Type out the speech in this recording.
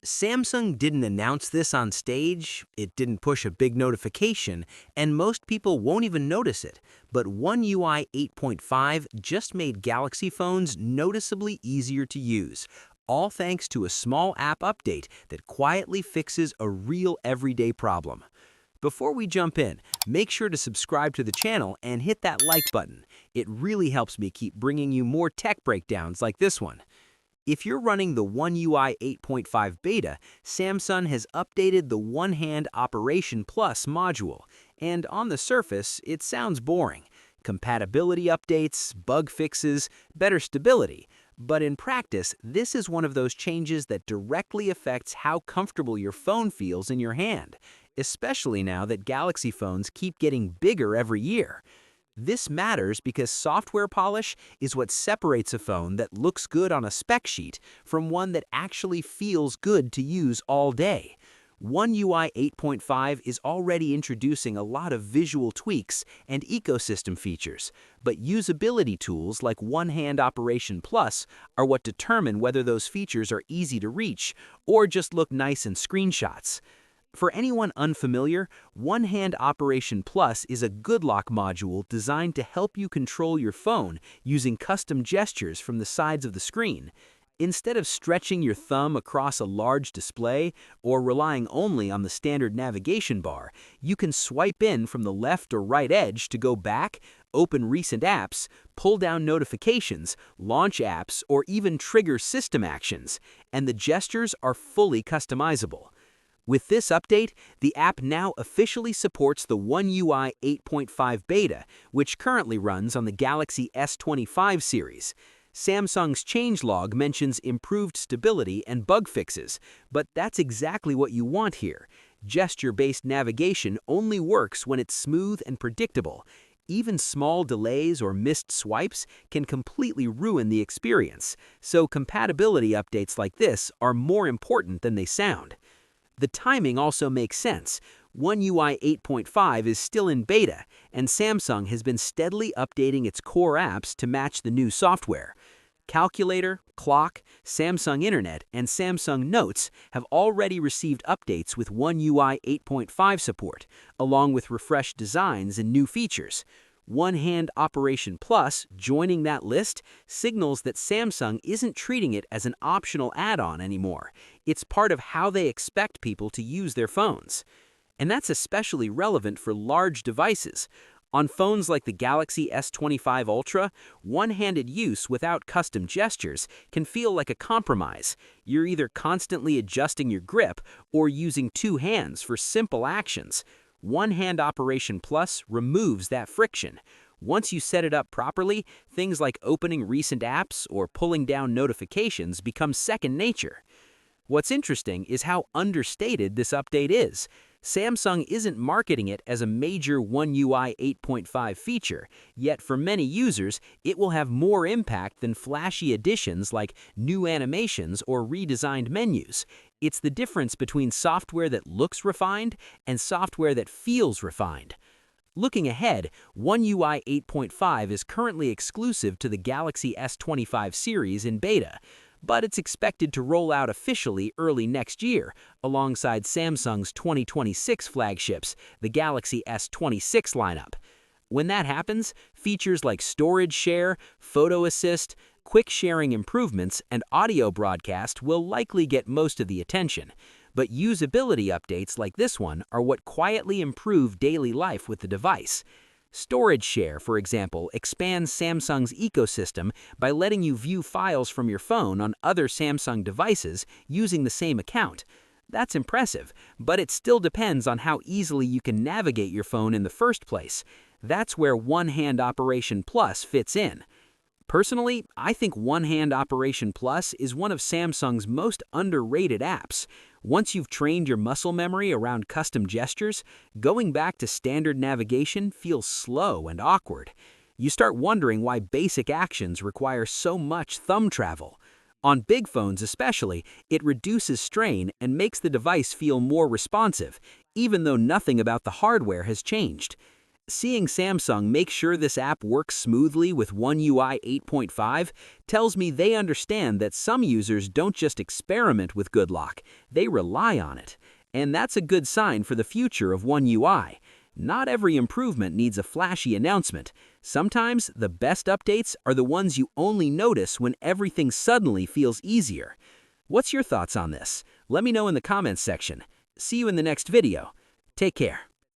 Samsung didn't announce this on stage, it didn't push a big notification, and most people won't even notice it. But One UI 8.5 just made Galaxy phones noticeably easier to use, all thanks to a small app update that quietly fixes a real everyday problem. Before we jump in, make sure to subscribe to the channel and hit that like button. It really helps me keep bringing you more tech breakdowns like this one. If you're running the One UI 8.5 beta, Samsung has updated the One Hand Operation Plus module, and on the surface, it sounds boring. Compatibility updates, bug fixes, better stability. But in practice, this is one of those changes that directly affects how comfortable your phone feels in your hand, especially now that Galaxy phones keep getting bigger every year. This matters because software polish is what separates a phone that looks good on a spec sheet from one that actually feels good to use all day. One UI 8.5 is already introducing a lot of visual tweaks and ecosystem features, but usability tools like One Hand Operation Plus are what determine whether those features are easy to reach or just look nice in screenshots. For anyone unfamiliar, One Hand Operation Plus is a good lock module designed to help you control your phone using custom gestures from the sides of the screen. Instead of stretching your thumb across a large display or relying only on the standard navigation bar, you can swipe in from the left or right edge to go back, open recent apps, pull down notifications, launch apps, or even trigger system actions, and the gestures are fully customizable. With this update, the app now officially supports the One UI 8.5 beta, which currently runs on the Galaxy S25 series. Samsung's changelog mentions improved stability and bug fixes, but that's exactly what you want here. Gesture-based navigation only works when it's smooth and predictable. Even small delays or missed swipes can completely ruin the experience, so compatibility updates like this are more important than they sound. The timing also makes sense. One UI 8.5 is still in beta, and Samsung has been steadily updating its core apps to match the new software. Calculator, Clock, Samsung Internet, and Samsung Notes have already received updates with One UI 8.5 support, along with refreshed designs and new features. One Hand Operation Plus joining that list signals that Samsung isn't treating it as an optional add-on anymore. It's part of how they expect people to use their phones. And that's especially relevant for large devices. On phones like the Galaxy S25 Ultra, one-handed use without custom gestures can feel like a compromise. You're either constantly adjusting your grip or using two hands for simple actions. One Hand Operation Plus removes that friction. Once you set it up properly, things like opening recent apps or pulling down notifications become second nature. What's interesting is how understated this update is. Samsung isn't marketing it as a major One UI 8.5 feature, yet for many users, it will have more impact than flashy additions like new animations or redesigned menus. It's the difference between software that looks refined and software that feels refined. Looking ahead, One UI 8.5 is currently exclusive to the Galaxy S25 series in beta, but it's expected to roll out officially early next year, alongside Samsung's 2026 flagships, the Galaxy S26 lineup. When that happens, features like storage share, photo assist, quick sharing improvements, and audio broadcast will likely get most of the attention. But usability updates like this one are what quietly improve daily life with the device. Storage Share, for example, expands Samsung's ecosystem by letting you view files from your phone on other Samsung devices using the same account. That's impressive, but it still depends on how easily you can navigate your phone in the first place. That's where One Hand Operation Plus fits in. Personally, I think One Hand Operation Plus is one of Samsung's most underrated apps. Once you've trained your muscle memory around custom gestures, going back to standard navigation feels slow and awkward. You start wondering why basic actions require so much thumb travel. On big phones especially, it reduces strain and makes the device feel more responsive, even though nothing about the hardware has changed. Seeing Samsung make sure this app works smoothly with One UI 8.5 tells me they understand that some users don't just experiment with Good Lock, they rely on it. And that's a good sign for the future of One UI. Not every improvement needs a flashy announcement. Sometimes the best updates are the ones you only notice when everything suddenly feels easier. What's your thoughts on this? Let me know in the comments section. See you in the next video. Take care.